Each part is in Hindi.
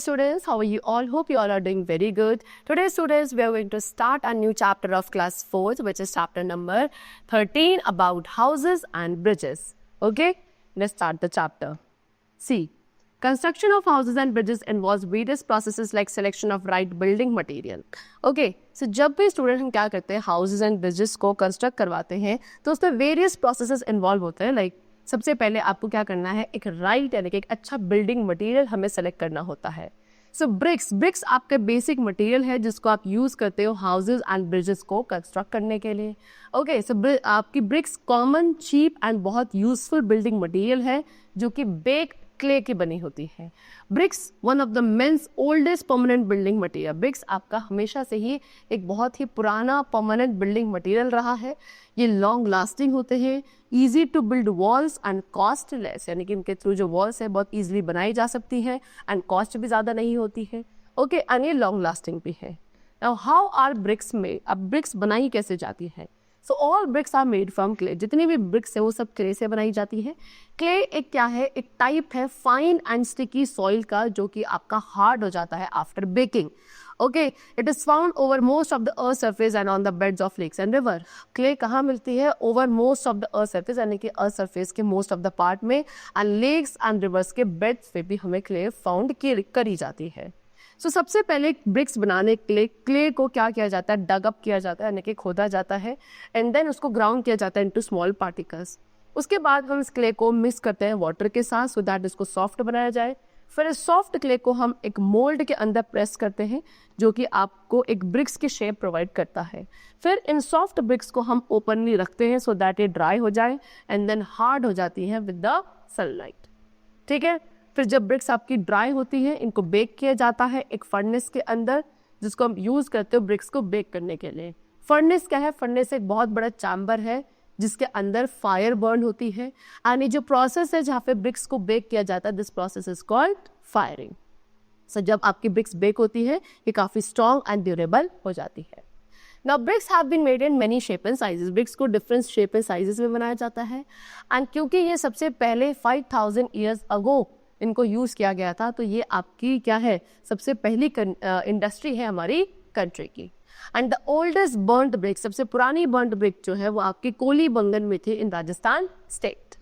students, how are you all? Hope you all are doing very good. Today students, we are going to start a new chapter of class 4th, which is chapter number 13 about houses and bridges. Okay, let's start the chapter. See, construction of houses and bridges involves various processes like selection of right building material. Okay, so जब भी स्टूडेंट हम क्या करते हैं हाउसेज एंड ब्रिजेस को कंस्ट्रक्ट करवाते हैं तो उसमें वेरियस प्रोसेसेस इन्वॉल्व होते हैं. लाइक सबसे पहले आपको क्या करना है, एक राइट यानी कि एक अच्छा बिल्डिंग मटेरियल हमें सेलेक्ट करना होता है. सो ब्रिक्स आपका बेसिक मटेरियल है जिसको आप यूज़ करते हो हाउसेज एंड ब्रिजेस को कंस्ट्रक्ट करने के लिए. ओके, सो आपकी ब्रिक्स कॉमन, चीप एंड बहुत यूजफुल बिल्डिंग मटेरियल है जो कि बेक क्ले की बनी होती है. Bricks one of the man's oldest permanent building material. Bricks आपका हमेशा से ही एक बहुत ही पुराना परमानेंट बिल्डिंग मटेरियल रहा है. ये लॉन्ग लास्टिंग होते हैं, easy to build walls and costless, यानी कि इनके थ्रू जो वॉल्स है बहुत ईजिली बनाई जा सकती है एंड कॉस्ट भी ज़्यादा नहीं होती है. ओके, एंड ये लॉन्ग लास्टिंग भी है. Now how are bricks made? अब ब्रिक्स बनाई कैसे जाती है? So all bricks are made from clay. जितनी भी ब्रिक्स है वो सब क्ले से बनाई जाती है. क्ले एक क्या है, एक टाइप है फाइन एंड स्टिकी सॉइल का जो कि आपका हार्ड हो जाता है after baking. Okay, it is found over most of the earth surface and on the beds of lakes and river. Clay कहाँ मिलती है? Over most of the earth surface, यानी कि अर्थ सरफेस के मोस्ट ऑफ द पार्ट में, एंड लेक्स एंड रिवर्स के बेड्स पे भी हमें क्ले फाउंड करी जाती है. सो सबसे पहले ब्रिक्स बनाने के लिए क्ले को क्या किया जाता है, डग अप किया जाता है, यानी कि खोदा जाता है, एंड देन उसको ग्राउंड किया जाता है इनटू स्मॉल पार्टिकल्स. उसके बाद हम इस क्ले को मिक्स करते हैं वाटर के साथ सो दैट इसको सॉफ्ट बनाया जाए. फिर इस सॉफ्ट क्ले को हम एक मोल्ड के अंदर प्रेस करते हैं जो कि आपको एक ब्रिक्स की शेप प्रोवाइड करता है. फिर इन सॉफ्ट ब्रिक्स को हम ओपनली रखते हैं सो दैट ये ड्राई हो जाए एंड देन हार्ड हो जाती है विद द सनलाइट. ठीक है, फिर जब ब्रिक्स आपकी ड्राई होती है इनको बेक किया जाता है एक फर्नेस के अंदर जिसको हम यूज़ करते हो ब्रिक्स को बेक करने के लिए. फर्नेस क्या है? फर्नेस एक बहुत बड़ा चैम्बर है जिसके अंदर फायर बर्न होती है, एंड ये जो प्रोसेस है जहाँ पे ब्रिक्स को बेक किया जाता है, this process is called firing. So जब आपकी ब्रिक्स बेक होती है ये काफ़ी स्ट्रॉन्ग एंड ड्यूरेबल हो जाती है. Now bricks have been made in many shape and sizes. Bricks को different shape and sizes में बनाया जाता है, एंड क्योंकि ये सबसे पहले 5000 years ago इनको यूज़ किया गया था तो ये आपकी क्या है, सबसे पहली इंडस्ट्री है हमारी कंट्री की. And the oldest burned brick, सबसे पुरानी बर्न्ड ब्रिक जो है वो आपकी कोली बंगन में थी in Rajasthan state.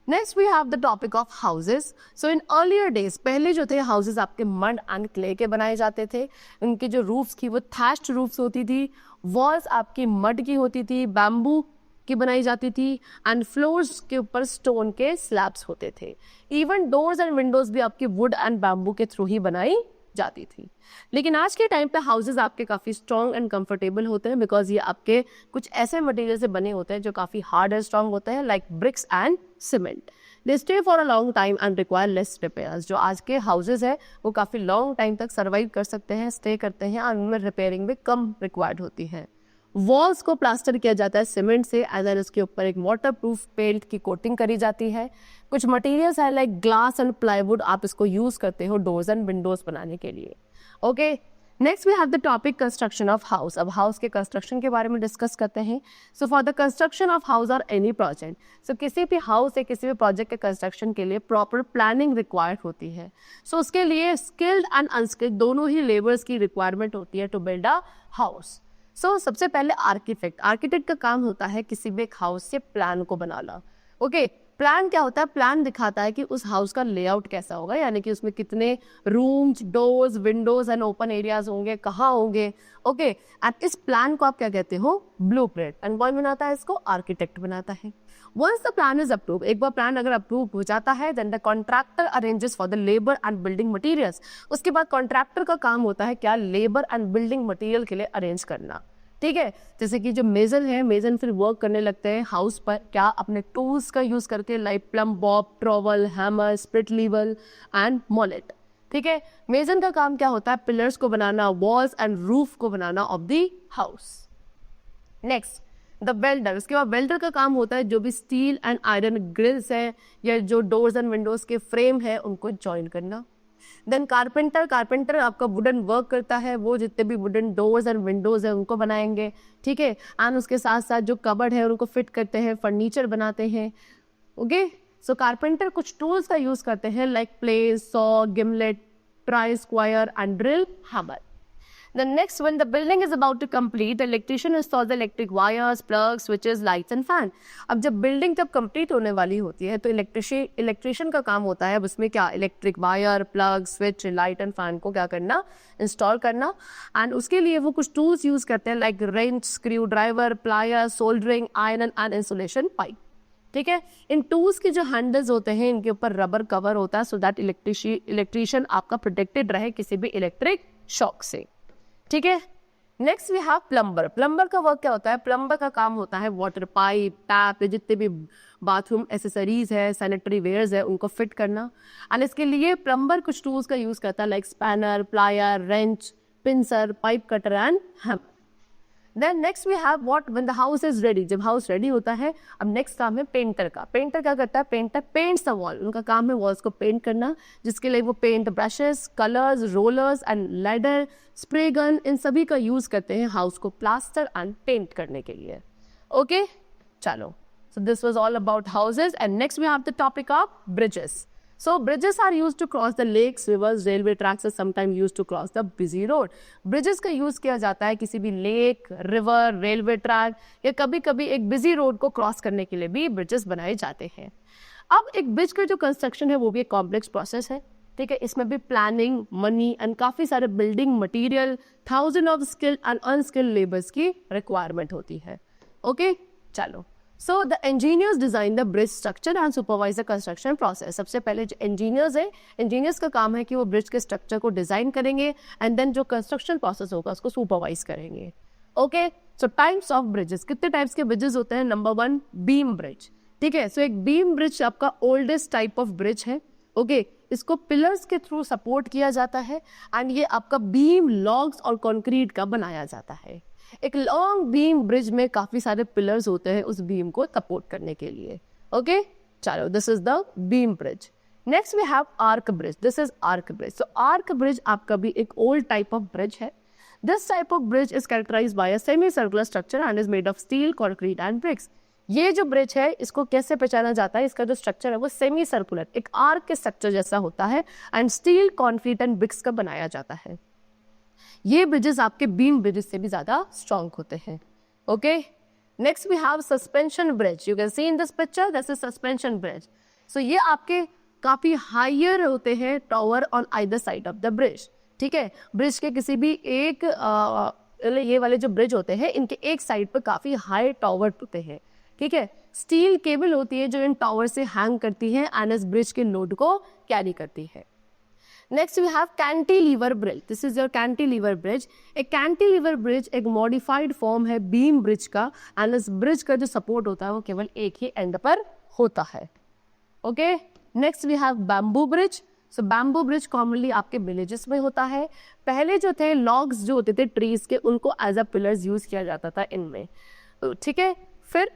Next we have the topic of houses. So in earlier days पहले जो थे हाउसेज आपके मड एंड क्ले के बनाए जाते थे. उनकी जो रूफ्स थी वो थैच्ड रूफ्स होती थी, वॉल्स आपकी मड की होती थी, बैम्बू की बनाई जाती थी, एंड फ्लोर्स के ऊपर स्टोन के स्लैब्स होते थे. इवन डोर्स एंड विंडोज भी आपकी वुड एंड बैम्बू के थ्रू ही बनाई जाती थी. लेकिन आज के टाइम पे हाउसेज आपके काफ़ी स्ट्रॉन्ग एंड कंफर्टेबल होते हैं बिकॉज ये आपके कुछ ऐसे मटेरियल से बने होते हैं जो काफ़ी हार्ड एंड स्ट्रॉन्ग होते हैं like bricks and cement. They stay for a long time and require less repairs. जो आज के हाउसेज है वो काफ़ी लॉन्ग टाइम तक सर्वाइव कर सकते हैं, स्टे करते हैं, और उनमें रिपेयरिंग भी कम रिक्वायर्ड होती है. वॉल्स को प्लास्टर किया जाता है सीमेंट से, एंड देन उसके ऊपर एक वाटर प्रूफ पेंट की कोटिंग करी जाती है. कुछ मटेरियल्स है लाइक ग्लास एंड प्लाईवुड, आप इसको यूज करते हो डोर्स एंड विंडोज बनाने के लिए. Okay, next we have the topic construction of house. अब हाउस के कंस्ट्रक्शन के बारे में डिस्कस करते हैं. So for the construction of house और एनी प्रोजेक्ट, सो किसी भी हाउस या किसी भी प्रोजेक्ट के कंस्ट्रक्शन के लिए प्रॉपर प्लानिंग रिक्वायर्ड होती है. सो उसके लिए स्किल्ड एंड अनस्किल्ड दोनों ही लेबर्स की रिक्वायरमेंट होती है टू बिल्ड अ हाउस. सो सबसे पहले आर्किटेक्ट का काम होता है किसी भी एक हाउस के प्लान को बनाना. ओके, प्लान क्या होता है? प्लान दिखाता है कि उस हाउस का लेआउट कैसा होगा, यानी कि उसमें कितने rooms, doors, Windows and open areas होंगे, कहाँ होंगे. ओके, एंड इस प्लान को आप क्या कहते हो? ब्लूप्रिंट. एंड कौन बनाता है इसको? आर्किटेक्ट बनाता है. Once the plan is approve, एक बार प्लान अगर अप्रूव हो जाता है then the contractor arranges for the labour and building materials. उसके बाद कॉन्ट्रैक्टर का काम होता है क्या? लेबर एंड बिल्डिंग मटेरियल के लिए अरेंज करना. ठीक है, जैसे कि जो मेजन है, मेजन फिर वर्क करने लगते हैं हाउस पर क्या? अपने टूल्स का यूज करके like plumb bob, trowel, hammer, split level and mallet. ठीक है, मेजन का काम क्या होता है? पिलर्स को बनाना, वॉल्स एंड रूफ को बनाना of the house. Next the welder. उसके बाद वेल्डर का काम होता है जो भी स्टील एंड आयरन ग्रिल्स है या जो डोर्स एंड विंडोज के फ्रेम है उनको ज्वाइन करना. देन कारपेंटर आपका वुडन वर्क करता है, वो जितने भी वुडन डोर्स एंड विंडोज है उनको बनाएंगे. ठीक है, एंड उसके साथ साथ जो कबर्ड है उनको फिट करते हैं, फर्नीचर बनाते हैं. ओके, सो कारपेंटर कुछ टूल्स का यूज करते हैं like place, saw, gimlet, pry, square and drill, hammer. The next, when the building is about to complete, the electrician installs the electric wires, plugs, switches, lights and fan. अब जब बिल्डिंग जब कंप्लीट होने वाली होती है तो इलेक्ट्रिशियन का काम होता है अब उसमें क्या, electric wire, plug, switch, light and fan को क्या करना, इंस्टॉल करना. एंड उसके लिए वो कुछ टूल्स यूज करते हैं like wrench, screwdriver, plier, soldering, iron and insulation pipe. ठीक है, इन टूल्स के जो हैंडल्स होते हैं इनके ऊपर रबर कवर होता है सो दैट इलेक्ट्रिशियन आपका प्रोटेक्टेड रहे किसी भी इलेक्ट्रिक शॉक से. ठीक है. Next we have plumber. Plumber का वर्क क्या होता है, प्लम्बर का काम होता है वाटर पाइप, टैप, जितने भी बाथरूम एसेसरीज है, सैनिटरी वेयर्स है, उनको फिट करना. एंड इसके लिए प्लम्बर कुछ टूल्स का यूज करता है like spanner, plier, wrench, pincer, pipe cutter and hammer. Then next we have what, when the house is ready. जब हाउस रेडी होता है अब नेक्स्ट काम है पेंटर का. पेंटर क्या करता है, पेंटर पेंट्स द वॉल. उनका काम है वॉल्स को पेंट करना, जिसके लिए वो paint brushes, colours, rollers and ladder, spray gun, इन सभी का यूज करते हैं हाउस को प्लास्टर एंड पेंट करने के लिए. ओके, चलो. So this was all about houses, and next we have the topic of bridges. So bridges are used to cross the lakes, rivers, railway tracks are sometimes used to cross the busy road. Bridges का यूज किया जाता है किसी भी लेक, रिवर, रेलवे ट्रैक या कभी कभी एक बिजी रोड को क्रॉस करने के लिए भी ब्रिजेस बनाए जाते हैं. अब एक ब्रिज का जो कंस्ट्रक्शन है वो भी एक कॉम्प्लेक्स प्रोसेस है. ठीक है, इसमें भी प्लानिंग, मनी एंड काफी सारे building material, thousand of skilled and unskilled labours की रिक्वायरमेंट होती है. ओके, चलो. So the engineers design the bridge structure and supervise the construction process. सबसे पहले जो engineers है, engineers का काम है कि वो bridge के structure को design करेंगे and then जो construction process होगा उसको supervise करेंगे. Okay, so types of bridges. कितने types के bridges होते हैं? Number 1, beam bridge. ठीक है, so एक beam bridge आपका oldest type of bridge है. Okay, इसको pillars के through support किया जाता है and ये आपका beam, logs और concrete का बनाया जाता है. एक लॉन्ग बीम ब्रिज में काफी सारे पिलर्स होते हैं उस बीम को सपोर्ट करने के लिए. ओके, चलो, this is the beam bridge. Next we have arch bridge. This is arch bridge. So arch bridge आपका भी एक ओल्ड टाइप ऑफ ब्रिज है. This type of bridge is characterized by a semi circular structure and is made of steel, concrete and bricks. ये जो ब्रिज है इसको कैसे पहचाना जाता है, इसका जो स्ट्रक्चर है वो सेमी सर्कुलर, एक आर्क के स्ट्रक्चर जैसा होता है and steel, concrete and bricks का बनाया जाता है. ये ब्रिजेस आपके बीम ब्रिजेस से भी ज्यादा स्ट्रॉन्ग होते हैं. Okay, next we have suspension bridge. You can see in this picture, this is suspension bridge. So ये आपके काफी हायर होते हैं tower on either side of the bridge. ठीक है, ब्रिज के किसी भी एक ये वाले जो ब्रिज होते हैं इनके एक साइड पर काफी हाई टावर होते हैं. ठीक है, स्टील केबल होती है जो इन टावर से हैंग करती है एंड इस ब्रिज के लोड को कैरी करती है. Next we have cantilever bridge. This is your cantilever bridge. एक कैंटिलीवर ब्रिज एक मॉडिफाइड फॉर्म है बीम ब्रिज का एंड इस ब्रिज का जो सपोर्ट होता है वो केवल एक ही एंड पर होता है. Okay, next we have bamboo bridge. So bamboo bridge commonly आपके विलेजेस में होता है. पहले जो थे लॉग्स जो होते थे ट्रीज के उनको एज अ पिलर्स यूज किया जाता था इनमें. ठीक है, फिर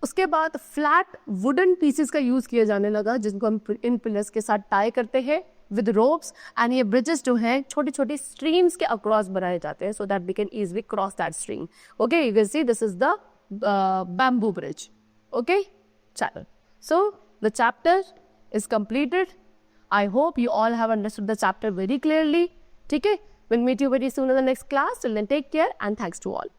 उसके बाद फ्लैट वुडन पीसेस का यूज किया जाने लगा जिनको हम इन पिलर्स के साथ टाई करते हैं विद रोप्स एंड ये ब्रिजेस जो हैं छोटी छोटी स्ट्रीम्स के अक्रॉस बनाए जाते हैं so that we can easily cross that stream. Okay, you can see this is the bamboo bridge. Okay, चलो, so the chapter is completed. I hope you all have understood the chapter very clearly. ठीक है, we'll meet you very soon in the next class. Till then, take care and thanks to all.